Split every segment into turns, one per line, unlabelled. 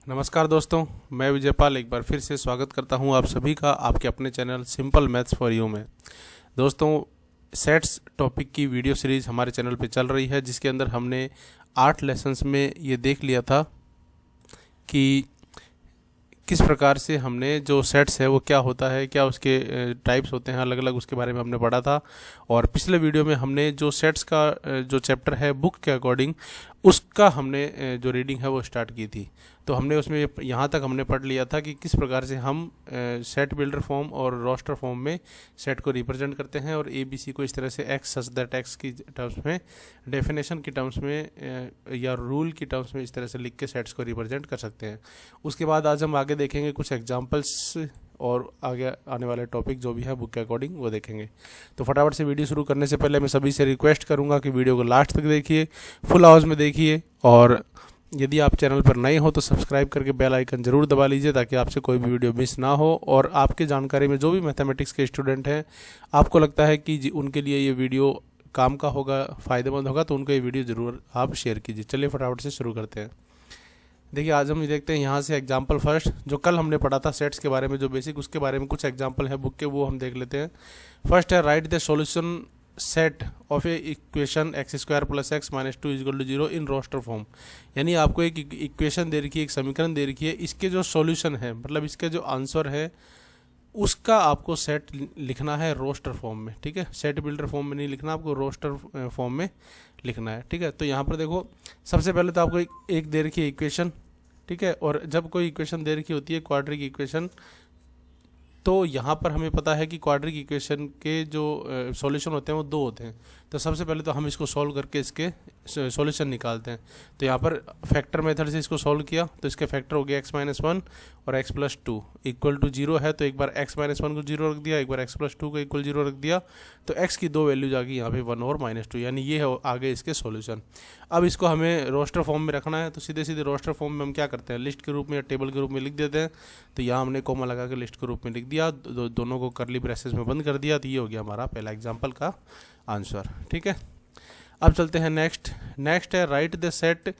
नमस्कार दोस्तों, मैं विजयपाल एक बार फिर से स्वागत करता हूं आप सभी का आपके अपने channel simple maths for you में। दोस्तों, सेट्स टॉपिक की वीडियो सीरीज़ हमारे चैनल पे चल रही है, जिसके अंदर हमने 8 लेसन्स में ये देख लिया था कि किस प्रकार से हमने जो सेट्स है वो क्या होता है, क्या उसके टाइप्स होते हैं अलग अलग, उसके बारे में हमने पढ़ा था। और पिछले वीडियो में हमने जो सेट्स का जो चैप्टर है बुक के अकॉर्डिंग उसका हमने जो रीडिंग है वो स्टार्ट की थी। तो हमने उसमें यहाँ तक हमने पढ़ लिया था कि किस प्रकार से हम सेट बिल्डर फॉर्म और रोस्टर फॉर्म में सेट को रिप्रेजेंट करते हैं और ए बी सी को इस तरह से एक्स सच दैट एक्स की टर्म्स में, डेफिनेशन की टर्म्स में या रूल की टर्म्स में इस तरह से लिख के सेट्स को रिप्रेजेंट कर सकते हैं। उसके बाद आज हम आगे देखेंगे कुछ एग्जाम्पल्स और आगे आने वाले टॉपिक जो भी है बुक के अकॉर्डिंग वो देखेंगे। तो फटाफट से वीडियो शुरू करने से पहले मैं सभी से रिक्वेस्ट करूंगा कि वीडियो को लास्ट तक देखिए, फुल आवाज़ में देखिए, और यदि आप चैनल पर नए हो तो सब्सक्राइब करके बेल आइकन जरूर दबा लीजिए ताकि आपसे कोई भी वीडियो मिस ना हो। और आपके जानकारी में जो भी मैथमेटिक्स के स्टूडेंट हैं, आपको लगता है कि उनके लिए ये वीडियो काम का होगा, फ़ायदेमंद होगा, तो उनको ये वीडियो ज़रूर आप शेयर कीजिए। चलिए फटाफट से शुरू करते हैं। देखिए, आज हम देखते हैं यहाँ से एग्जाम्पल फर्स्ट, जो कल हमने पढ़ा था सेट्स के बारे में, जो बेसिक उसके बारे में कुछ एग्जाम्पल है बुक के, वो हम देख लेते हैं। फर्स्ट है write the solution set of a equation x square plus x minus 2 equal to 0 in roster form. यानी आपको एक इक्वेशन दे रखी है, एक समीकरण दे रखी है, इसके जो सॉल्यूशन है, मतलब इसके जो आंसर है उसका आपको सेट लिखना है रोस्टर फॉर्म में। ठीक है, सेट बिल्डर फॉर्म में नहीं लिखना, आपको रोस्टर फॉर्म में लिखना है। ठीक है, तो यहाँ पर देखो, सबसे पहले तो आपको एक दे रखी है इक्वेशन। ठीक है, और जब कोई इक्वेशन दे रखी होती है क्वाड्रिक इक्वेशन, तो यहाँ पर हमें पता है कि क्वाड्रिक इक्वेशन के जो सॉल्यूशन होते हैं वो दो होते हैं। तो सबसे पहले तो हम इसको सॉल्व करके इसके सॉल्यूशन निकालते हैं। तो यहाँ पर फैक्टर मेथड से इसको सॉल्व किया तो इसके फैक्टर हो गया x माइनस 1 और x प्लस 2 इक्वल टू 0 है। तो एक बार x माइनस 1 को 0 रख दिया, एक बार x प्लस 2 को इक्वल 0 रख दिया, तो x की दो वैल्यूज आ गई यहाँ पे 1 और -2, यानी ये है आगे इसके सॉल्यूशन। अब इसको हमें रोस्टर फॉर्म में रखना है, तो सीधे सीधे रोस्टर फॉर्म में हम क्या करते हैं, लिस्ट के रूप में या टेबल के रूप में लिख देते हैं। तो यहाँ हमने कोमा लगा के लिस्ट के रूप में लिख दिया, दोनों को करली ब्रेसेस में बंद कर दिया। तो ये हो गया हमारा पहला एग्जाम्पल का आंसर। ठीक है, अब चलते हैं नेक्स्ट है write the set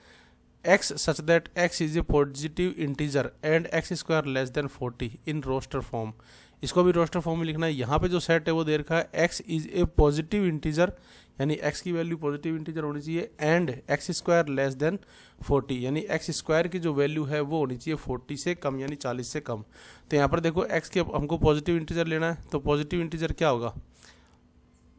x such that x is a positive integer and x square less than 40 in roster form. इसको भी रोस्टर फॉर्म में लिखना है। यहाँ पे जो सेट है वो दे रखा है x is a positive integer, यानी x की वैल्यू पॉजिटिव इंटीजर होनी चाहिए, and x square less than 40, यानी x स्क्वायर की जो वैल्यू है वो होनी चाहिए 40 से कम, यानी 40 से कम। तो यहाँ पर देखो x के हमको पॉजिटिव इंटीजर लेना है, तो पॉजिटिव इंटीजर क्या होगा,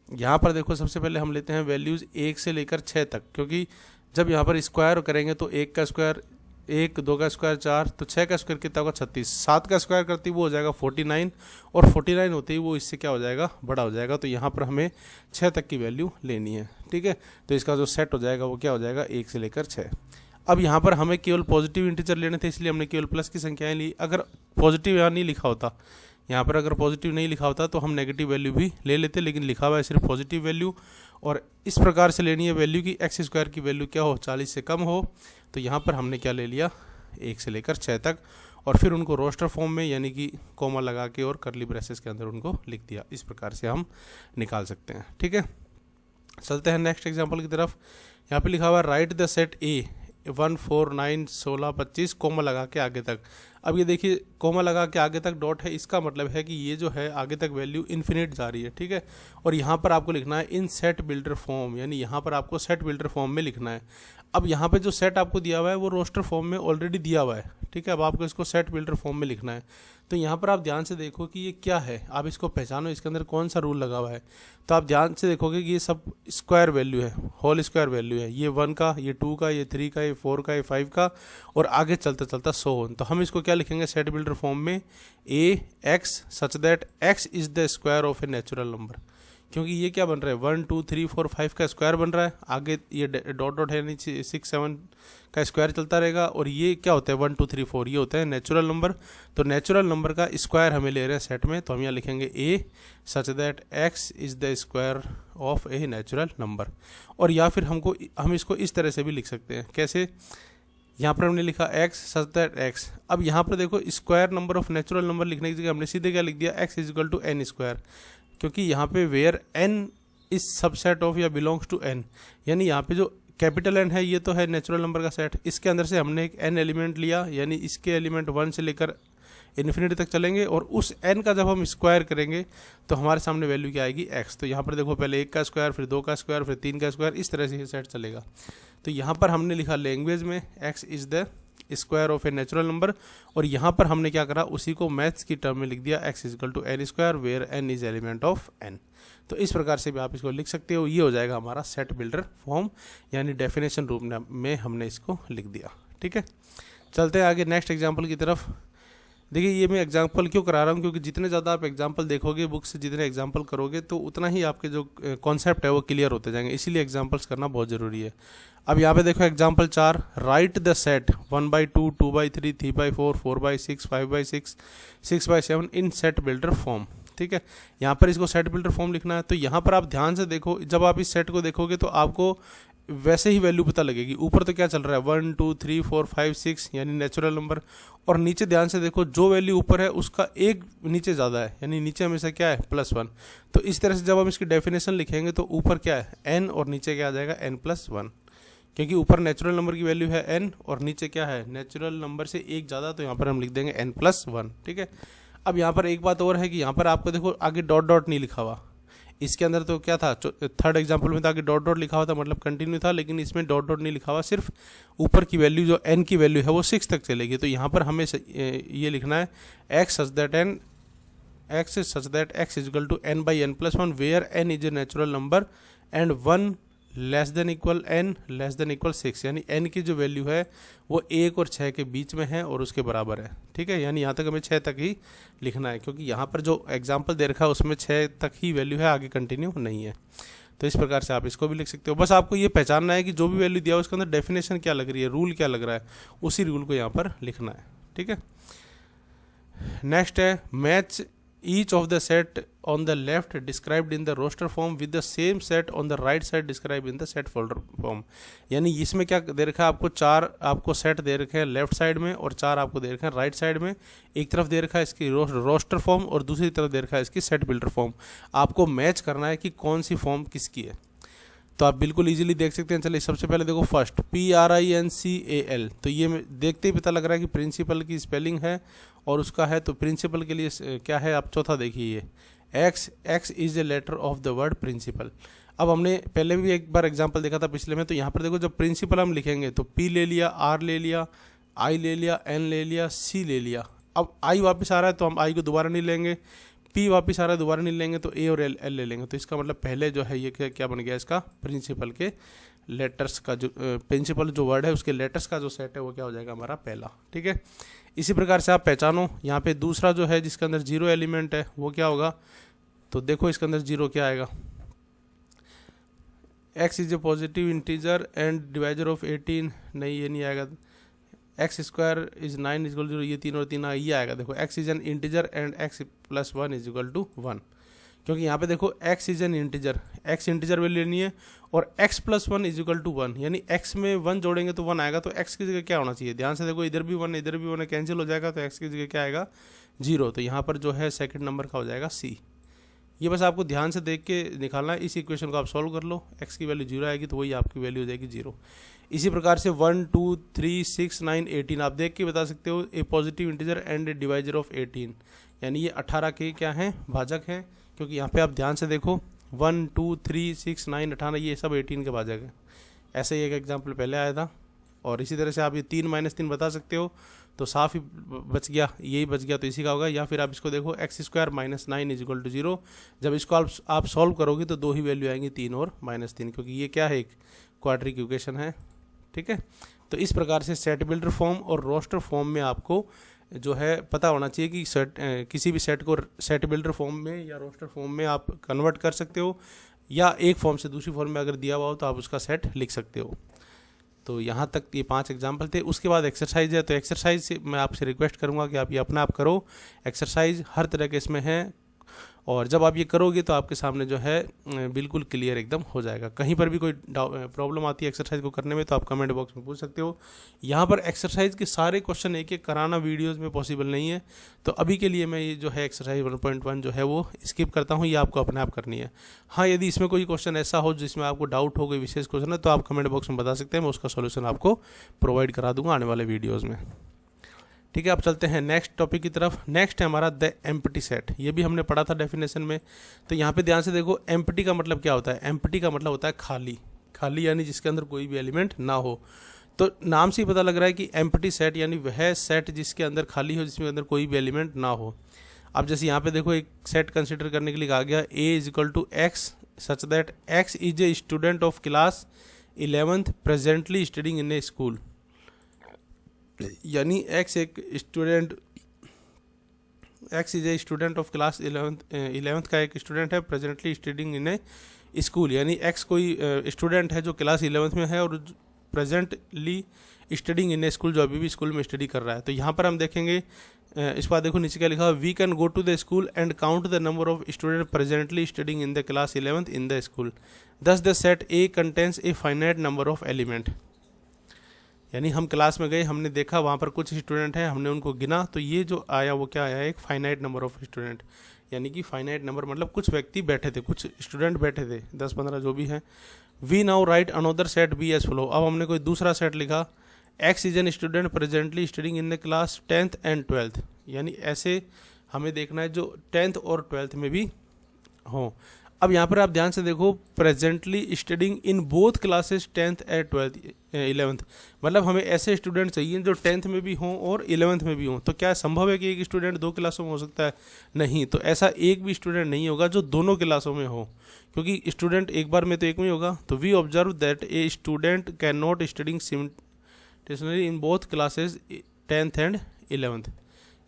यहाँ पर देखो सबसे पहले हम लेते हैं वैल्यूज़ 1 से लेकर 6 तक, क्योंकि जब यहाँ पर स्क्वायर करेंगे तो 1 का स्क्वायर 1, 2 का स्क्वायर 4, तो 6 का स्क्वायर कितना होगा 36, 7 का स्क्वायर करती वो हो जाएगा 49, और 49 होते ही वो इससे क्या हो जाएगा, बड़ा हो जाएगा। तो यहाँ पर हमें 6 तक की वैल्यू लेनी है। ठीक है, तो इसका जो सेट हो जाएगा वो क्या हो जाएगा, 1 से लेकर 6। अब यहाँ पर हमें केवल पॉजिटिव इंटीजर लेने थे, इसलिए हमने केवल प्लस की संख्याएँ ली। अगर पॉजिटिव यहाँ नहीं लिखा होता, यहाँ पर अगर पॉजिटिव नहीं लिखा होता तो हम नेगेटिव वैल्यू भी ले लेते, लेकिन लिखा हुआ है सिर्फ पॉजिटिव वैल्यू। और इस प्रकार से लेनी है वैल्यू की एक्स स्क्वायर की वैल्यू क्या हो, 40 से कम हो। तो यहाँ पर हमने क्या ले लिया, 1 से लेकर 6 तक, और फिर उनको रोस्टर फॉर्म में यानी कि कोमा लगा के और करली ब्रेसेस के अंदर उनको लिख दिया। इस प्रकार से हम निकाल सकते हैं। ठीक है, चलते हैं नेक्स्ट एग्जाम्पल की तरफ। यहाँ पर लिखा हुआ है write the set A 1, 4, 9, 16, 25 comma लगा के आगे तक। अब ये देखिए, कोमा लगा के आगे तक डॉट है, इसका मतलब है कि ये जो है आगे तक वैल्यू इन्फिनिट जा रही है। ठीक है, और यहाँ पर आपको लिखना है इन सेट बिल्डर फॉर्म, यानी यहाँ पर आपको सेट बिल्डर फॉर्म में लिखना है। अब यहाँ पे जो सेट आपको दिया हुआ है वो रोस्टर फॉर्म में ऑलरेडी दिया हुआ है। ठीक है, अब आपको इसको सेट बिल्डर फॉर्म में लिखना है। तो यहाँ पर आप ध्यान से देखो कि ये क्या है, आप इसको पहचानो, इसके अंदर कौन सा रूल लगा हुआ है। तो आप ध्यान से देखोगे कि ये सब स्क्वायर वैल्यू है, होल स्क्वायर वैल्यू है, ये 1 का, ये 2 का, ये 3 का, ये 4 का, ये 5 का, और आगे चलता चलता 100। तो हम इसको क्या लिखेंगे सेट बिल्डर फॉर्म में, a x such that x is the square of a natural number, क्योंकि ये क्या बन रहा है 1, 2, 3, 4, 5 का स्क्वायर बन रहा है। आगे ये डॉट डॉट है, यानी 6, 7 का स्क्वायर चलता रहेगा, और ये क्या होता है 1, 2, 3, 4, ये होता है नेचुरल नंबर। तो नेचुरल नंबर का स्क्वायर हमें ले रहे हैं सेट में, तो हम यहाँ लिखेंगे a such that x is the square of a natural number. और या फिर हम इसको इस तरह से भी लिख सकते हैं, कैसे, यहाँ पर हमने लिखा x सच दैट x। अब यहाँ पर देखो square number of natural number लिखने की जगह हमने सीधे क्या लिख दिया, x is equal to n square, क्योंकि यहाँ पे where n is subset of या बिलोंग्स टू n, यानी यहाँ पे जो कैपिटल एन है, ये तो है नेचुरल नंबर का सेट, इसके अंदर से हमने एक एन एलिमेंट लिया, यानी इसके एलिमेंट 1 से लेकर इन्फिनिटी तक चलेंगे, और उस n का जब हम स्क्वायर करेंगे तो हमारे सामने वैल्यू क्या आएगी x। तो यहाँ पर देखो पहले 1 का स्क्वायर, फिर 2 का स्क्वायर, फिर 3 का स्क्वायर, इस तरह से ये सेट चलेगा। तो यहाँ पर हमने लिखा लैंग्वेज में x is the square of a natural number, और यहाँ पर हमने क्या करा, उसी को मैथ्स की टर्म में लिख दिया x is equal to n square where n is element of n। तो इस प्रकार से भी आप इसको लिख सकते हो। ये हो जाएगा हमारा सेट बिल्डर फॉर्म, यानी डेफिनेशन रूप में हमने इसको लिख दिया। ठीक है, चलते हैं आगे नेक्स्ट एग्जाम्पल की तरफ। देखिए ये मैं एग्जाम्पल क्यों करा रहा हूँ, क्योंकि जितने ज़्यादा आप एग्जाम्पल देखोगे बुक से, जितने एग्जाम्पल करोगे तो उतना ही आपके जो कॉन्सेप्ट है वो क्लियर होते जाएंगे, इसीलिए एग्जाम्पल्स करना बहुत ज़रूरी है। अब यहाँ पे देखो example 4, right the set 1/2, 2/3, 3/4, 4/6, 5/6, 6/7 in set builder form. ठीक है, यहाँ पर इसको सेट बिल्डर फॉर्म लिखना है। तो यहाँ पर आप ध्यान से देखो, जब आप इस सेट को देखोगे तो आपको वैसे ही वैल्यू पता लगेगी। ऊपर तो क्या चल रहा है 1 2 3 4 5 6 यानी नेचुरल नंबर, और नीचे ध्यान से देखो जो वैल्यू ऊपर है उसका एक नीचे ज़्यादा है, यानी नीचे हमेशा क्या है +1। तो इस तरह से जब हम इसकी डेफिनेशन लिखेंगे तो ऊपर क्या है n और नीचे क्या आ जाएगा n+1, क्योंकि ऊपर नेचुरल नंबर की वैल्यू है n और नीचे क्या है नेचुरल नंबर से एक ज़्यादा, तो यहाँ पर हम लिख देंगे n+1। ठीक है, अब यहाँ पर एक बात और है कि यहाँ पर आपको देखो आगे डॉट डॉट नहीं लिखा हुआ, इसके अंदर तो क्या था थर्ड एग्जांपल में था कि डॉट डॉट लिखा हुआ था, मतलब कंटिन्यू था, लेकिन इसमें डॉट डॉट नहीं लिखा हुआ, सिर्फ ऊपर की वैल्यू जो n की वैल्यू है वो 6 तक चलेगी। तो यहाँ पर हमें ये लिखना है x such that x is equal to n/n+1 where n is a natural number and 1 less than equal n less than equal 6, यानी n की जो वैल्यू है वो 1 और 6 के बीच में है और उसके बराबर है। ठीक है, यानी यहाँ तक हमें 6 तक ही लिखना है, क्योंकि यहाँ पर जो एग्जाम्पल दे रखा है उसमें 6 तक ही वैल्यू है, आगे कंटिन्यू नहीं है। तो इस प्रकार से आप इसको भी लिख सकते हो। बस आपको ये पहचानना है कि जो भी वैल्यू दिया है उसके अंदर डेफिनेशन क्या लग रही है, रूल क्या लग रहा है, उसी रूल को यहाँ पर लिखना है। ठीक है, नेक्स्ट है match each of the set on the left described in the roster form with the same set on the right side described in the set folder form। यानी इसमें क्या दे रखा है आपको, 4 आपको सेट दे रखे हैं लेफ्ट साइड में और 4 आपको दे रखे हैं राइट साइड में। एक तरफ दे रखा है इसकी रोस्टर फॉर्म और दूसरी तरफ दे रखा है इसकी सेट बिल्डर फॉर्म। आपको मैच करना है कि कौन सी फॉर्म किसकी है, तो आप बिल्कुल इजीली देख सकते हैं। चलिए सबसे पहले देखो फर्स्ट PRINCAL, तो ये देखते ही पता लग रहा है कि प्रिंसिपल की स्पेलिंग है और उसका है, तो प्रिंसिपल के लिए क्या है, आप चौथा देखिए X is a letter of the word principal. अब हमने पहले भी एक बार एग्जांपल देखा था पिछले में, तो यहाँ पर देखो जब प्रिंसिपल हम लिखेंगे तो P ले लिया, R ले लिया, I ले लिया, N ले लिया, C ले लिया। अब I वापस आ रहा है तो हम I को दोबारा नहीं लेंगे, P वापस आ रहा है दोबारा नहीं लेंगे, तो A और L ले लेंगे। तो इसका मतलब पहले जो है ये क्या बन गया, इसका प्रिंसिपल के लेटर्स का जो प्रिंसिपल जो वर्ड है उसके लेटर्स का जो सेट है वो क्या हो जाएगा हमारा पहला। ठीक है, इसी प्रकार से आप पहचानो। यहाँ पे दूसरा जो है जिसके अंदर 0 एलिमेंट है वो क्या होगा, तो देखो इसके अंदर 0 क्या आएगा, x is a positive integer and divisor of 18, नहीं ये नहीं आएगा। x square is 9 equal to 0, ये 3 और 3 ये आएगा। देखो x is an integer and x plus 1 is equal to 1, क्योंकि यहाँ पे देखो x is an integer, x integer value लेनी है और x plus 1 is equal to 1, यानी x में 1 जोड़ेंगे तो 1 आएगा। तो x की जगह क्या होना चाहिए, ध्यान से देखो इधर भी 1 इधर भी 1 है, कैंसिल हो जाएगा, तो x की जगह क्या आएगा 0। तो यहाँ पर जो है सेकंड नंबर का हो जाएगा C। ये बस आपको ध्यान से देख के निकालना है। इस इक्वेशन को आप सॉल्व कर लो, x की वैल्यू 0 आएगी तो वही आपकी वैल्यू हो जाएगी 0। इसी प्रकार से 1 2 3 6 9 18 आप देख के बता सकते हो, a positive integer and a divisor of 18, यानी ये 18 के क्या हैं भाजक हैं, क्योंकि यहाँ पे आप ध्यान से देखो 1 2 3 6 9 18 ये सब 18 के भाजक हैं। ऐसे ही एक एग्जाम्पल पहले आया था, और इसी तरह से आप ये 3 - 3 बता सकते हो, तो साफ ही बच गया, यही बच गया, तो इसी का होगा। या फिर आप इसको देखो x square minus 9 is equal to 0, जब इसको आप सॉल्व करोगे तो 2 ही वैल्यू आएंगी, 3 और -3, क्योंकि ये क्या है एक क्वाड्रिक इक्वेशन है। ठीक है, तो इस प्रकार से सेट बिल्डर फॉर्म और रोस्टर फॉर्म में आपको जो है पता होना चाहिए कि किसी भी सेट को सेट बिल्डर फॉर्म में या रोस्टर फॉर्म में आप कन्वर्ट कर सकते हो, या एक फॉर्म से दूसरी फॉर्म में अगर दिया हुआ हो तो आप उसका सेट लिख सकते हो। तो यहाँ तक ये 5 एग्जाम्पल थे। उसके बाद एक्सरसाइज है, तो एक्सरसाइज से मैं आपसे रिक्वेस्ट करूँगा कि आप ये अपना आप करो। एक्सरसाइज हर तरह के इसमें है, और जब आप ये करोगे तो आपके सामने जो है बिल्कुल क्लियर एकदम हो जाएगा। कहीं पर भी कोई प्रॉब्लम आती है एक्सरसाइज को करने में तो आप कमेंट बॉक्स में पूछ सकते हो। यहाँ पर एक्सरसाइज के सारे क्वेश्चन एक एक कराना वीडियोज़ में पॉसिबल नहीं है, तो अभी के लिए मैं ये जो है एक्सरसाइज 1.1 जो है वो स्किप करता हूँ, ये आपको अपने आप करनी है। हाँ, यदि इसमें कोई क्वेश्चन ऐसा हो जिसमें आपको डाउट हो, कोई विशेष क्वेश्चन है, तो आप कमेंट बॉक्स में बता सकते हैं, मैं उसका सोल्यूशन आपको प्रोवाइड करा दूंगा आने वाले वीडियोज़ में। ठीक है, अब चलते हैं नेक्स्ट टॉपिक की तरफ। नेक्स्ट है हमारा द एम्प्टी सेट। ये भी हमने पढ़ा था डेफिनेशन में, तो यहाँ पे ध्यान से देखो, एम्प्टी का मतलब क्या होता है। एम्प्टी का मतलब होता है खाली। खाली यानी जिसके अंदर कोई भी एलिमेंट ना हो। तो नाम से ही पता लग रहा है कि एम्प्टी सेट यानी वह सेट जिसके अंदर खाली हो, जिसमें अंदर कोई भी एलिमेंट ना हो। अब जैसे यहाँ पे देखो एक सेट कंसिडर करने के लिए कहा गया a is equal to x such that x is a student of class 11th presently studying in a school. यानी x is a student of class 11th का एक स्टूडेंट है, presently studying in a school. यानी x कोई student है जो class 11th में है और presently studying in a school, जो अभी भी स्कूल में स्टडी कर रहा है। तो यहाँ पर हम देखेंगे, इस बार देखो नीचे क्या लिखा, we can go to the school and count the number of student presently studying in the class 11th in the school, thus the set A contains a finite number of element. यानी हम class में गए, हमने देखा वहाँ पर कुछ student हैं, हमने उनको गिना, तो ये जो आया वो क्या आया, एक फाइनाइट नंबर ऑफ स्टूडेंट। यानी कि फाइनाइट नंबर मतलब कुछ व्यक्ति बैठे थे, कुछ स्टूडेंट बैठे थे, 10-15 जो भी हैं। We now write another set B as follows. अब हमने कोई दूसरा सेट लिखा, x is an student presently studying in the class 10th and 12th। यानी ऐसे हमें देखना है जो 10th और 12th में भी हों। अब यहाँ पर आप ध्यान से देखो, presently studying in both classes 10th and 11th, मतलब हमें ऐसे स्टूडेंट चाहिए जो 10th में भी हों और 11th में भी हों। तो क्या संभव है कि एक स्टूडेंट 2 क्लासों में हो सकता है? नहीं। तो ऐसा एक भी स्टूडेंट नहीं होगा जो दोनों क्लासों में हो, क्योंकि स्टूडेंट एक बार में तो एक में होगा। तो we observe that a student can not studying simultaneously in both classes 10th and 11th।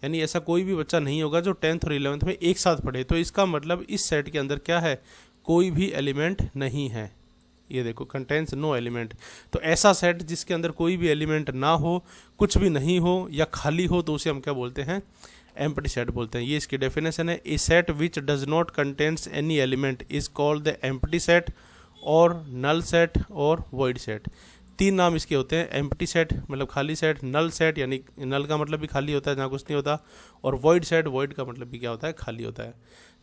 यानी ऐसा कोई भी बच्चा नहीं होगा जो 10th और 11th में एक साथ पढ़े। तो इसका मतलब इस सेट के अंदर क्या है, कोई भी एलिमेंट नहीं है। ये देखो, कंटेंस नो एलिमेंट। तो ऐसा सेट जिसके अंदर कोई भी एलिमेंट ना हो, कुछ भी नहीं हो या खाली हो, तो उसे हम क्या बोलते हैं, एम्प्टी सेट बोलते हैं। ये इसकी डेफिनेशन है। A set which does not contains any element is called the empty set or null set or void set. 3 नाम इसके होते हैं, एम्प्टी सेट मतलब खाली सेट, नल सेट यानी नल का मतलब भी खाली होता है जहाँ कुछ नहीं होता, और वॉइड सेट, वॉइड का मतलब भी क्या होता है, खाली होता है।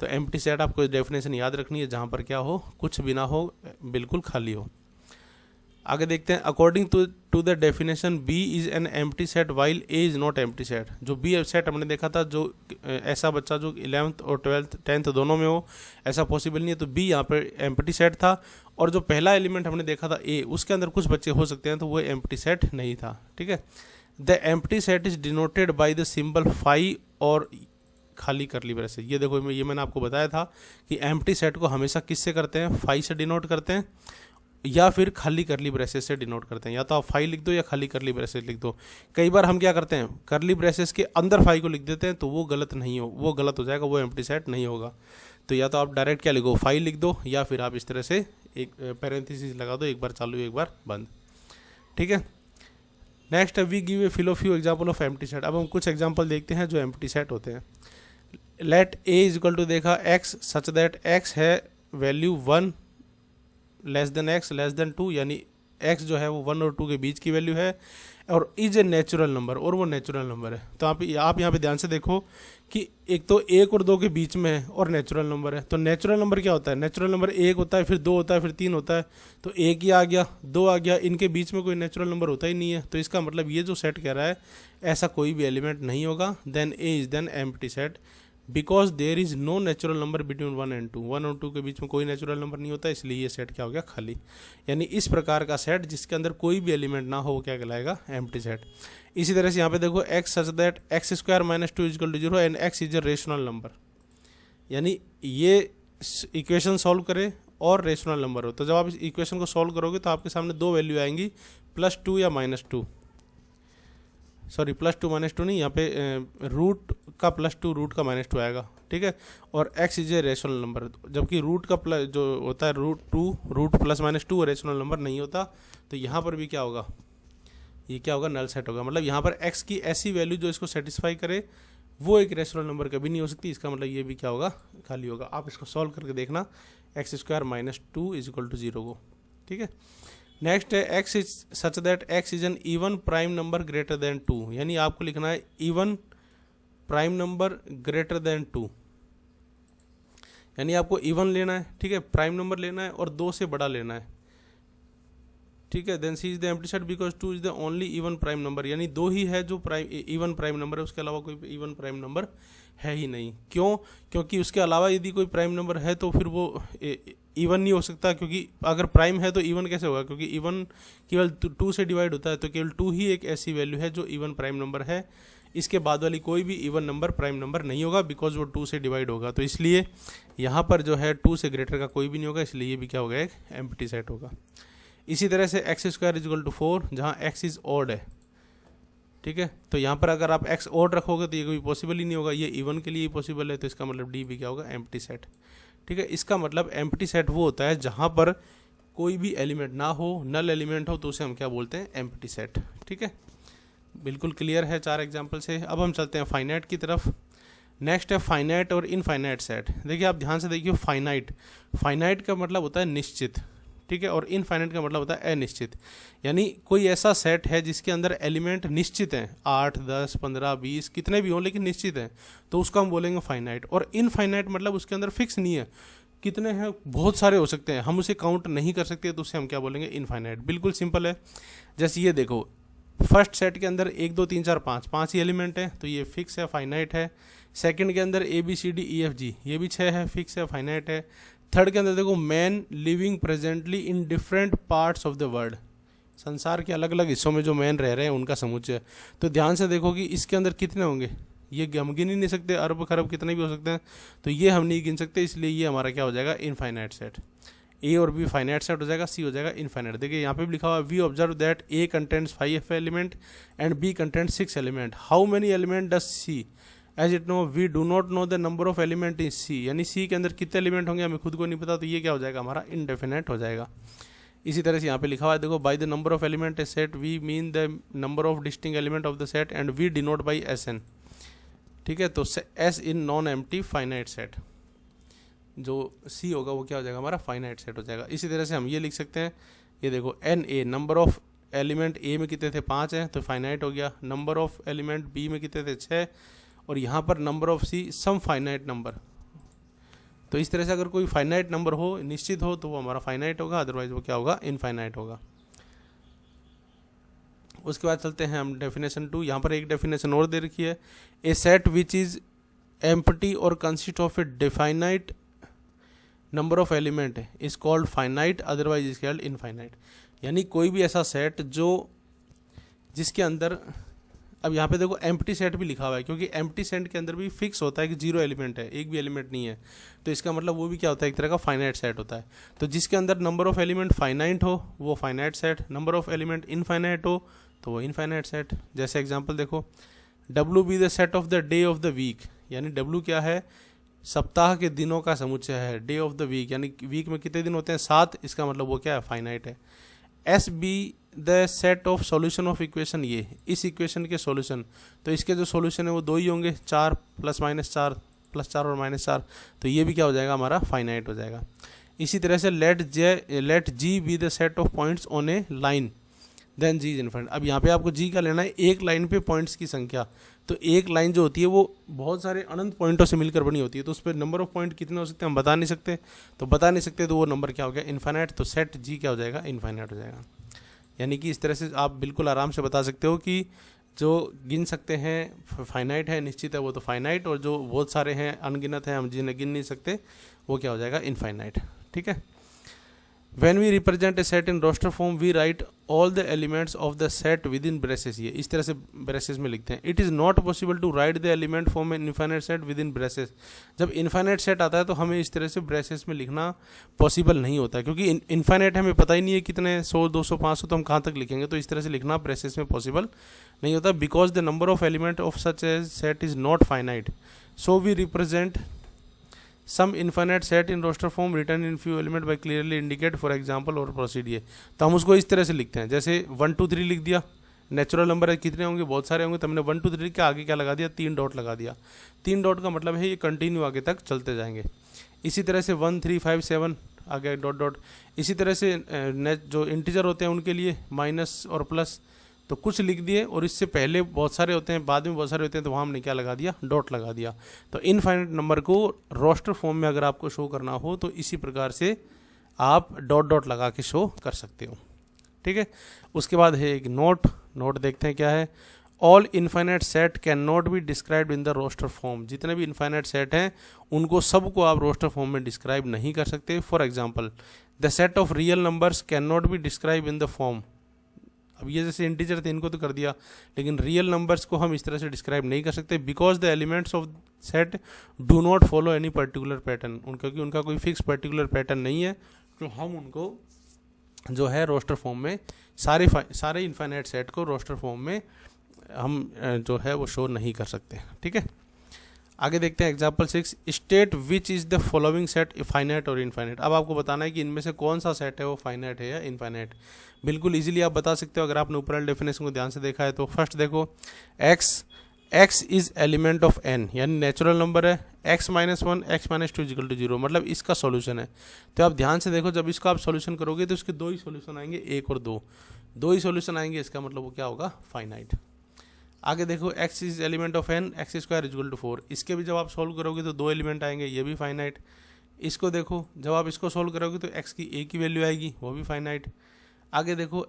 तो एम्प्टी सेट आपको डेफिनेशन याद रखनी है, जहाँ पर क्या हो, कुछ भी ना हो, बिल्कुल खाली हो। आगे देखते हैं, according to the definition B is an empty set while A is not empty set. जो बी सेट हमने देखा था, जो ऐसा बच्चा जो 11th और 12th 10th दोनों में हो, ऐसा पॉसिबल नहीं है। तो बी यहाँ पर एम्प्टी सेट था। और जो पहला एलिमेंट हमने देखा था ए, उसके अंदर कुछ बच्चे हो सकते हैं, तो वो एम्प्टी सेट नहीं था। ठीक है, the empty set is denoted by the symbol phi और खाली करली ब्रेसेस। ये देखो, ये मैंने आपको बताया था कि एम्प्टी सेट को हमेशा किससे करते हैं, फाई से डिनोट करते हैं या फिर खाली करली ब्रेसेस से डिनोट करते हैं। या तो आप फाई लिख दो या खाली करली ब्रेसेस लिख दो। कई बार हम क्या करते हैं, करली ब्रेसेस के अंदर फाई को लिख देते हैं, तो वो गलत नहीं हो, वो गलत हो जाएगा, वो एम्प्टी सेट नहीं होगा। तो या तो आप डायरेक्ट क्या लिखो, फाई लिख दो, या फिर आप इस तरह से एक पैरेंथेसिस लगा दो, एक बार चालू एक बार बंद। ठीक है, नेक्स्ट है we give a few example of empty set. अब हम कुछ एग्जाम्पल देखते हैं जो एम्प्टी सेट होते हैं। Let A is equal to देखा एक्स सच दैट एक्स है value 1 less than x less than 2, यानी x जो है वो 1 और 2 के बीच की वैल्यू है, और इज ए नेचुरल नंबर, और वो नेचुरल नंबर है। तो आप यहाँ पे ध्यान से देखो कि एक तो 1 और 2 के बीच में है और नेचुरल नंबर है। तो नेचुरल नंबर क्या होता है, नेचुरल नंबर 1 होता है, फिर 2 होता है, फिर 3 होता है। तो 1 ही आ गया, 2 आ गया, इनके बीच में कोई नेचुरल नंबर होता ही नहीं है। तो इसका मतलब ये जो सेट कह रहा है ऐसा कोई भी एलिमेंट नहीं होगा। Then A is then empty set because there is no natural number between 1 and 2। 1 और 2 के बीच में कोई नेचुरल नंबर नहीं होता, इसलिए ये सेट क्या हो गया, खाली। यानी इस प्रकार का सेट जिसके अंदर कोई भी एलिमेंट ना हो, वो क्या कहलाएगा, एम्प्टी सेट। इसी तरह से यहाँ पे देखो, x such that x square minus 2 is equal to 0 and x is a rational number. यानी ये इक्वेशन सॉल्व करे और रेशनल नंबर हो। तो जब आप इस इक्वेशन को सॉल्व करोगे तो आपके सामने 2 वैल्यू आएंगी, +2 या -2। सॉरी, +2 -2 नहीं, यहाँ पे रूट का +2 रूट का -2 आएगा। ठीक है, और x is a rational number, जबकि रूट का जो होता है √2 रूट +-2 रेशनल नंबर नहीं होता। तो यहाँ पर भी क्या होगा, ये क्या होगा, नल सेट होगा। मतलब यहाँ पर x की ऐसी वैल्यू जो इसको सेटिस्फाई करे वो एक रेशनल नंबर कभी नहीं हो सकती। इसका मतलब ये भी क्या होगा, खाली होगा। आप इसको सॉल्व करके देखना, x square minus 2 is equal to 0 को। ठीक है, नेक्स्ट है x is such that x is an even prime number greater than 2, यानी आपको लिखना है even prime number greater than 2, यानी आपको इवन लेना है, ठीक है, प्राइम नंबर लेना है और 2 से बड़ा लेना है। ठीक है, then C is the empty set because 2 is the only even prime number, यानी 2 ही है जो इवन प्राइम नंबर है, उसके अलावा कोई इवन प्राइम नंबर है ही नहीं। क्यों? क्योंकि उसके अलावा यदि कोई प्राइम नंबर है तो फिर वो इवन नहीं हो सकता, क्योंकि अगर प्राइम है तो इवन कैसे होगा, क्योंकि इवन केवल 2 से डिवाइड होता है, तो केवल 2 ही एक ऐसी वैल्यू है जो इवन प्राइम नंबर है। इसके बाद वाली कोई भी इवन नंबर प्राइम नंबर नहीं होगा, बिकॉज वो 2 से डिवाइड होगा। तो इसलिए यहाँ पर जो है 2 से ग्रेटर का कोई भी नहीं होगा, इसलिए ये भी क्या होगा, एक एम्प्टी सेट होगा। इसी तरह से x square is equal to 4, जहाँ एक्स इज ऑड है। ठीक है, तो यहाँ पर अगर आप एक्स ऑड रखोगे तो ये कोई पॉसिबल ही नहीं होगा, ये इवन के लिए ही पॉसिबल है, तो इसका मतलब डी भी क्या होगा, एम्प्टी सेट। ठीक है, इसका मतलब एम्प्टी सेट वो होता है जहाँ पर कोई भी एलिमेंट ना हो, नल एलिमेंट हो, तो उसे हम क्या बोलते हैं, एम्प्टी सेट। ठीक है, बिल्कुल क्लियर है 4 एग्जाम्पल से। अब हम चलते हैं फाइनाइट की तरफ। नेक्स्ट है फाइनाइट और इनफाइनाइट सेट। देखिए आप ध्यान से देखिए, फाइनाइट का मतलब होता है निश्चित, ठीक है, और इनफाइनाइट का मतलब होता है अनिश्चित, यानी कोई ऐसा सेट है जिसके अंदर एलिमेंट निश्चित हैं, 8, 10, 15, 20 कितने भी हों लेकिन निश्चित हैं, तो उसको हम बोलेंगे फाइनाइट। और इनफाइनाइट मतलब उसके अंदर फिक्स नहीं है, कितने हैं, बहुत सारे हो सकते हैं, हम उसे काउंट नहीं कर सकते, तो उसे हम क्या बोलेंगे, इनफाइनाइट। बिल्कुल सिंपल है, जैसे ये देखो, फर्स्ट सेट के अंदर 1 2 3 4 5 ही एलिमेंट है, तो ये फिक्स है, फाइनाइट है। सेकंड के अंदर ABCDEFG, ये भी 6 है, फिक्स है, फाइनाइट है। थर्ड के अंदर देखो, man living presently in different parts of the world, संसार के अलग अलग हिस्सों में जो मैन रह रहे हैं उनका समुच्चय। तो ध्यान से देखो कि इसके अंदर कितने होंगे, ये हम गिन ही नहीं सकते, अरब खरब कितने भी हो सकते हैं, तो ये हम नहीं गिन सकते, इसलिए ये हमारा क्या हो जाएगा, इनफाइनाइट सेट। ए और बी फाइनाइट सेट हो जाएगा, सी हो जाएगा इनफाइनाइट। देखिए यहाँ पे भी लिखा हुआ है, we observe that A contents 5 element and B contents 6 element, how many element does C, as it know we do not know the number of element in C, यानी सी के अंदर कितने एलिमेंट होंगे हमें खुद को नहीं पता, तो ये क्या हो जाएगा, हमारा इनडेफिनेट हो जाएगा। इसी तरह से यहाँ पे लिखा हुआ है, देखो, by the number of element a set we mean the number of distinct element of the set and we denote by SN। ठीक है, तो S in non empty finite set, जो सी होगा वो क्या हो जाएगा, हमारा फाइनाइट सेट हो जाएगा। इसी तरह से हम ये लिख सकते हैं, ये देखो, NA नंबर ऑफ एलिमेंट ए में कितने थे, 5 हैं, तो फाइनाइट हो गया। नंबर ऑफ एलिमेंट बी में कितने थे, 6, और यहाँ पर number of C some finite number. तो इस तरह से अगर कोई फाइनाइट नंबर हो, निश्चित हो, तो वो हमारा फाइनाइट होगा, अदरवाइज वो क्या होगा, इनफाइनाइट होगा। उसके बाद चलते हैं हम डेफिनेशन 2। यहाँ पर एक डेफिनेशन और दे रखी है, a set which is empty और consist of A definite number of element is called finite, otherwise is called infinite. यानी कोई भी ऐसा सेट जो जिसके अंदर, अब यहाँ पे देखो एम्प्टी सेट भी लिखा हुआ है, क्योंकि एम्प्टी सेट के अंदर भी फिक्स होता है कि 0 एलिमेंट है, एक भी एलिमेंट नहीं है, तो इसका मतलब वो भी क्या होता है, एक तरह का फाइनाइट सेट होता है। तो जिसके अंदर नंबर ऑफ एलिमेंट फाइनाइट हो वो finite set, number of element infinite हो तो वो इनफाइनाइट सेट। जैसे एग्जाम्पल देखो, W be the set of the day of the week, यानी W क्या है, सप्ताह के दिनों का समुच्चय है। डे ऑफ द वीक यानी वीक में कितने दिन होते हैं, 7, इसका मतलब वो क्या है, फाइनाइट है। S B the set of solution of equation, ये इस इक्वेशन के सॉल्यूशन, तो इसके जो सॉल्यूशन है वो 2 ही होंगे, 4 + -4 +4 और -4, तो ये भी क्या हो जाएगा, हमारा फाइनाइट हो जाएगा। इसी तरह से let G be the set of points on a line then G is infinite. अब यहाँ पे आपको G का लेना है एक लाइन पे पॉइंट्स की संख्या, तो एक लाइन जो होती है वो बहुत सारे अनंत पॉइंटों से मिलकर बनी होती है, तो उस पर नंबर ऑफ पॉइंट कितने हो सकते हैं हम बता नहीं सकते, तो वो नंबर क्या हो गया, इनफाइनाइट। तो सेट G क्या हो जाएगा, इनफाइनाइट हो जाएगा। यानी कि इस तरह से आप बिल्कुल आराम से बता सकते हो कि जो गिन सकते हैं फाइनाइट है, निश्चित है, वो तो फाइनाइट, और जो बहुत सारे हैं अनगिनत हैं हम जिन्हें गिन नहीं सकते, वो क्या हो जाएगा, इनफाइनाइट। ठीक है, When we represent a set in roster form, we write all the elements of the set within braces। ये इस तरह से ब्रेसेस में लिखते हैं। It is not possible to write the element form an infinite set within braces। जब infinite set आता है तो हमें इस तरह से ब्रेसेस में लिखना पॉसिबल नहीं होता, क्योंकि इनफाइनाइट हमें पता ही नहीं है कितने 100 200 500, तो हम कहाँ तक लिखेंगे, तो इस तरह से लिखना ब्रेसेस में पॉसिबल नहीं होता। Because the number of element of such as set is not finite, so we represent some infinite set in roster form written in few element by clearly indicate for example और proceed. ये तो हम उसको इस तरह से लिखते हैं, जैसे 1 2 3 लिख दिया, नेचुरल नंबर है कितने होंगे, बहुत सारे होंगे, तो हमने 1 2 3 के आगे क्या लगा दिया, 3 डॉट लगा दिया। 3 डॉट का मतलब है ये कंटिन्यू आगे तक चलते जाएंगे। इसी तरह से 1 3 5 7 आगे डॉट डॉट। इसी तरह से जो इंटीजर होते हैं उनके लिए माइनस और प्लस, तो कुछ लिख दिए, और इससे पहले बहुत सारे होते हैं, बाद में बहुत सारे होते हैं, तो वहाँ हमने क्या लगा दिया, डॉट लगा दिया। तो इनफाइनाइट नंबर को रोस्टर फॉर्म में अगर आपको शो करना हो तो इसी प्रकार से आप डॉट डॉट लगा के शो कर सकते हो। ठीक है, उसके बाद है एक नोट देखते हैं क्या है। All infinite set can not be described in the roster form. जितने भी इनफाइनाइट सेट हैं उनको सबको आप रोस्टर फॉर्म में डिस्क्राइब नहीं कर सकते। For example the set of real numbers can not be describe in the form. अब ये जैसे इंटीजर थे इनको तो कर दिया, लेकिन रियल नंबर्स को हम इस तरह से डिस्क्राइब नहीं कर सकते, because the elements of set do not follow any particular pattern. क्योंकि उनका कोई फिक्स पर्टिकुलर पैटर्न नहीं है, तो हम उनको जो है रोस्टर फॉर्म में सारे इनफाइनाइट सेट को रोस्टर फॉर्म में हम जो है वो शो नहीं कर सकते। ठीक है, आगे देखते हैं example 6। State which is the following set finite और इनफाइनाइट। अब आपको बताना है कि इनमें से कौन सा सेट है वो फाइनाइट है या इनफाइनाइट। बिल्कुल इजीली आप बता सकते हो अगर आपने ऊपर वाले डेफिनेशन को ध्यान से देखा है। तो फर्स्ट देखो, x is element of n, यानी नेचुरल नंबर है। x -1 x -2 = 0, मतलब इसका सॉल्यूशन है। तो आप ध्यान से देखो, जब इसका आप सॉल्यूशन करोगे तो इसके दो ही सॉल्यूशन आएंगे, 1 और 2, दो ही सॉल्यूशन आएंगे, इसका मतलब वो क्या होगा, फाइनाइट। आगे देखो, x is element of n x² = 4, इसके भी जब आप सोल्व करोगे तो दो एलिमेंट आएंगे, ये भी फाइनाइट। इसको देखो, जब आप इसको सोल्व करोगे तो x की एक ही वैल्यू आएगी, वो भी फाइनाइट। आगे देखो,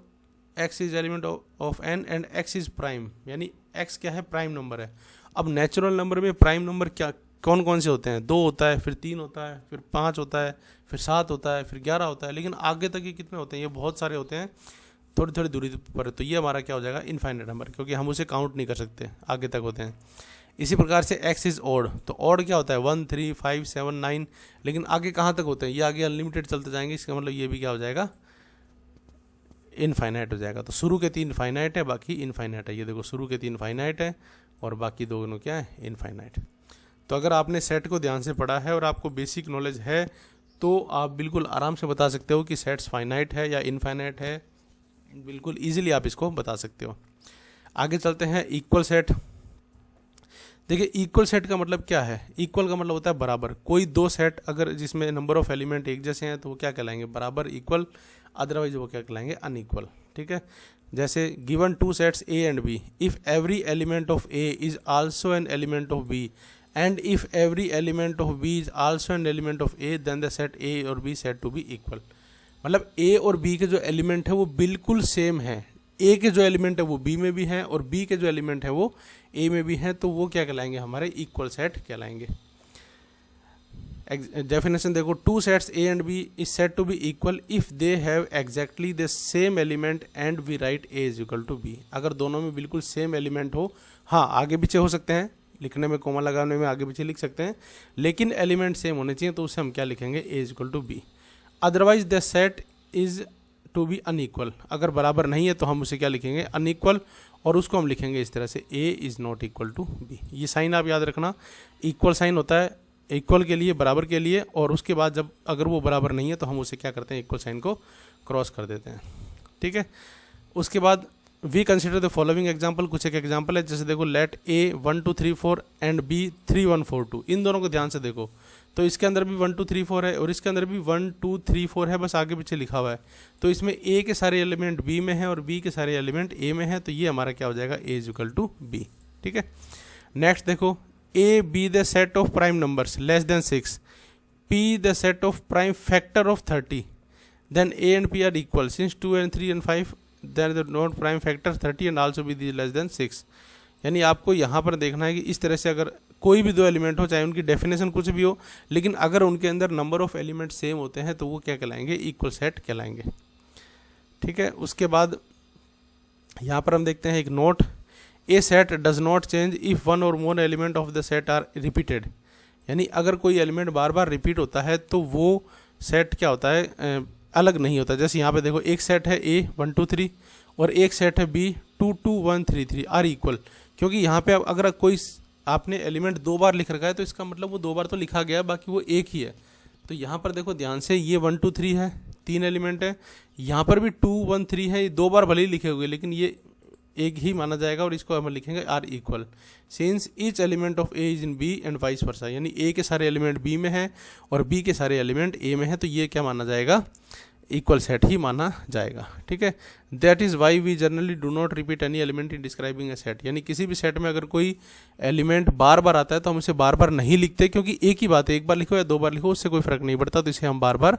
x is element of n and x is prime, यानी x क्या है, प्राइम नंबर है। अब नेचुरल नंबर में प्राइम नंबर क्या कौन कौन से होते हैं, 2 होता है, फिर 3 होता है, फिर 5 होता है, फिर 7 होता है, फिर 11 होता है, लेकिन आगे तक ये कितने होते हैं, ये बहुत सारे होते हैं थोड़ी थोड़ी दूरी पर। तो ये हमारा क्या हो जाएगा, इनफाइनाइट नंबर, क्योंकि हम उसे काउंट नहीं कर सकते, आगे तक होते हैं। इसी प्रकार से x इज ऑड, तो ऑड क्या होता है, 1 3 5 7 9, लेकिन आगे कहाँ तक होते हैं, ये आगे अनलिमिटेड चलते जाएंगे, इसका मतलब ये भी क्या हो जाएगा, इनफाइनाइट हो जाएगा। तो शुरू के 3 फाइनाइट है, बाकी इनफाइनाइट है। ये देखो, शुरू के 3 फाइनाइट है और बाकी दोनों क्या है, इनफाइनाइट। तो अगर आपने सेट को ध्यान से पढ़ा है और आपको बेसिक नॉलेज है तो आप बिल्कुल आराम से बता सकते हो कि सेट्स फाइनाइट है या इनफाइनाइट है, बिल्कुल इजीली आप इसको बता सकते हो। आगे चलते हैं, इक्वल सेट। देखिए, इक्वल सेट का मतलब क्या है, इक्वल का मतलब होता है बराबर। कोई दो सेट अगर जिसमें नंबर ऑफ एलिमेंट एक जैसे हैं तो वो क्या कहलाएंगे, बराबर, इक्वल, अदरवाइज वो क्या कहलाएंगे, अनइक्वल। ठीक है, जैसे given 2 sets A and B, if every element of A is also an element of B and if every element of B is also an element of A, then the set A और B said to be equal. मतलब A और B के जो element है वो बिल्कुल same है, A के जो एलिमेंट है वो B में भी हैं और B के जो एलिमेंट है वो A में भी हैं, तो वो क्या कहलाएंगे, हमारे इक्वल सेट कहलाएंगे। डेफिनेशन देखो, 2 sets A and B is said to be equal if they have exactly the same element and we write A is equal to B। अगर दोनों में बिल्कुल सेम एलिमेंट हो, हाँ आगे पीछे हो सकते हैं, लिखने में कोमा लगाने में आगे पीछे लिख सकते हैं, लेकिन एलिमेंट सेम होने चाहिए, तो उसे हम क्या लिखेंगे, A is equal to B। Otherwise the set is to be unequal, अगर बराबर नहीं है तो हम उसे क्या लिखेंगे, अनइक्वल, और उसको हम लिखेंगे इस तरह से, A is not equal to B। ये साइन आप याद रखना, इक्वल साइन होता है इक्वल के लिए, बराबर के लिए, और उसके बाद जब अगर वो बराबर नहीं है तो हम उसे क्या करते हैं, इक्वल साइन को क्रॉस कर देते हैं। ठीक है, उसके बाद we consider the following example, कुछ एक एग्जाम्पल है, जैसे देखो, लेट A 1 2 3 4 एंड B 3 1 4 2, इन दोनों को ध्यान से देखो, तो इसके अंदर भी 1 2 3 4 है और इसके अंदर भी 1 2 3 4 है, बस आगे पीछे लिखा हुआ है। तो इसमें A के सारे एलिमेंट B में है और B के सारे एलिमेंट A में है, तो ये हमारा क्या हो जाएगा, A is equal to B। ठीक है, नेक्स्ट देखो, A B the set of prime numbers less than 6, P the set of prime factor of 30, then A and P are equal, since 2 and 3 and 5 then the not prime factor 30 and also be less than 6। यानी आपको यहाँ पर देखना है कि इस तरह से अगर कोई भी दो एलिमेंट हो, चाहे उनकी डेफिनेशन कुछ भी हो, लेकिन अगर उनके अंदर नंबर ऑफ एलिमेंट सेम होते हैं तो वो क्या कहलाएंगे, इक्वल सेट कहलाएंगे। ठीक है, उसके बाद यहाँ पर हम देखते हैं एक note, a set does not change if one or more element of the set are repeated. यानी अगर कोई एलिमेंट बार बार रिपीट होता है तो वो सेट क्या होता है, अलग नहीं होता। जैसे यहाँ पे देखो, एक सेट है A 1 2 3 और एक सेट है B 2 2 1 3 3 आर इक्वल, क्योंकि यहाँ पे अगर कोई आपने एलिमेंट 2 बार लिख रखा है तो इसका मतलब वो 2 बार तो लिखा गया है, बाकी वो एक ही है। तो यहाँ पर देखो ध्यान से, ये 1 2 3 है, 3 एलिमेंट है, यहाँ पर भी 2 1 3 है, ये 2 बार भले ही लिखे हुए, लेकिन ये एक ही माना जाएगा और इसको हम लिखेंगे are equal since each element of A is in B and vice versa, यानी ए के सारे एलिमेंट बी में हैं और बी के सारे एलिमेंट ए में हैं, तो ये क्या माना जाएगा, इक्वल सेट ही माना जाएगा। ठीक है, that is why we generally do not repeat any element in describing a set, यानी किसी भी सेट में अगर कोई एलिमेंट बार बार आता है तो हम उसे बार बार नहीं लिखते, क्योंकि एक ही बात है, एक बार लिखो या दो बार लिखो उससे कोई फर्क नहीं पड़ता, तो इसे हम बार बार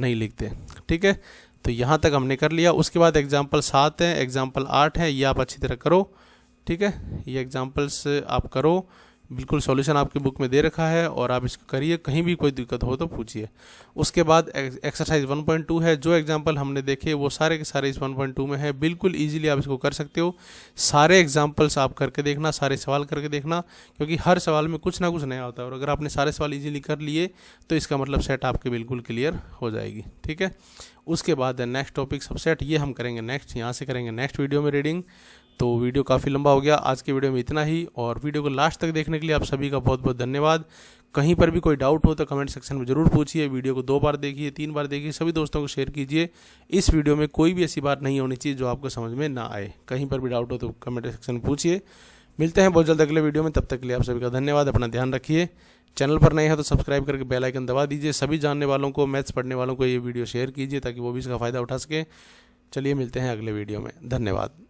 नहीं लिखते। ठीक है, तो यहाँ तक हमने कर लिया। उसके बाद एग्जाम्पल 7 है, एग्जाम्पल 8 है, ये आप अच्छी तरह करो। ठीक है, ये एग्जाम्पल्स आप करो, बिल्कुल सॉल्यूशन आपकी बुक में दे रखा है और आप इसको करिए, कहीं भी कोई दिक्कत हो तो पूछिए। उसके बाद एक्सरसाइज 1.2 है, जो एग्जाम्पल हमने देखे वो सारे के सारे इस 1.2 में है, बिल्कुल इजीली आप इसको कर सकते हो। सारे एग्जाम्पल्स आप करके देखना, सारे सवाल करके देखना, क्योंकि हर सवाल में कुछ ना कुछ नया होता है और अगर आपने सारे सवाल इजीली कर लिए तो इसका मतलब सेट आपके बिल्कुल क्लियर हो जाएगी। ठीक है, उसके बाद नेक्स्ट टॉपिक सबसेट, ये हम करेंगे नेक्स्ट, यहाँ से करेंगे नेक्स्ट वीडियो में रीडिंग। तो वीडियो काफ़ी लंबा हो गया, आज के वीडियो में इतना ही, और वीडियो को लास्ट तक देखने के लिए आप सभी का बहुत बहुत धन्यवाद। कहीं पर भी कोई डाउट हो तो कमेंट सेक्शन में ज़रूर पूछिए। वीडियो को 2 बार देखिए, 3 बार देखिए, सभी दोस्तों को शेयर कीजिए। इस वीडियो में कोई भी ऐसी बात नहीं होनी चाहिए जो आपको समझ में ना आए। कहीं पर भी डाउट हो तो कमेंट सेक्शन में पूछिए। मिलते हैं बहुत जल्द अगले वीडियो में, तब तक के लिए आप सभी का धन्यवाद। अपना ध्यान रखिए। चैनल पर नए हैं तो सब्सक्राइब करके बेल आइकन दबा दीजिए। सभी जानने वालों को, मैथ्स पढ़ने वालों को ये वीडियो शेयर कीजिए ताकि वो भी इसका फ़ायदा उठा सके। चलिए मिलते हैं अगले वीडियो में, धन्यवाद।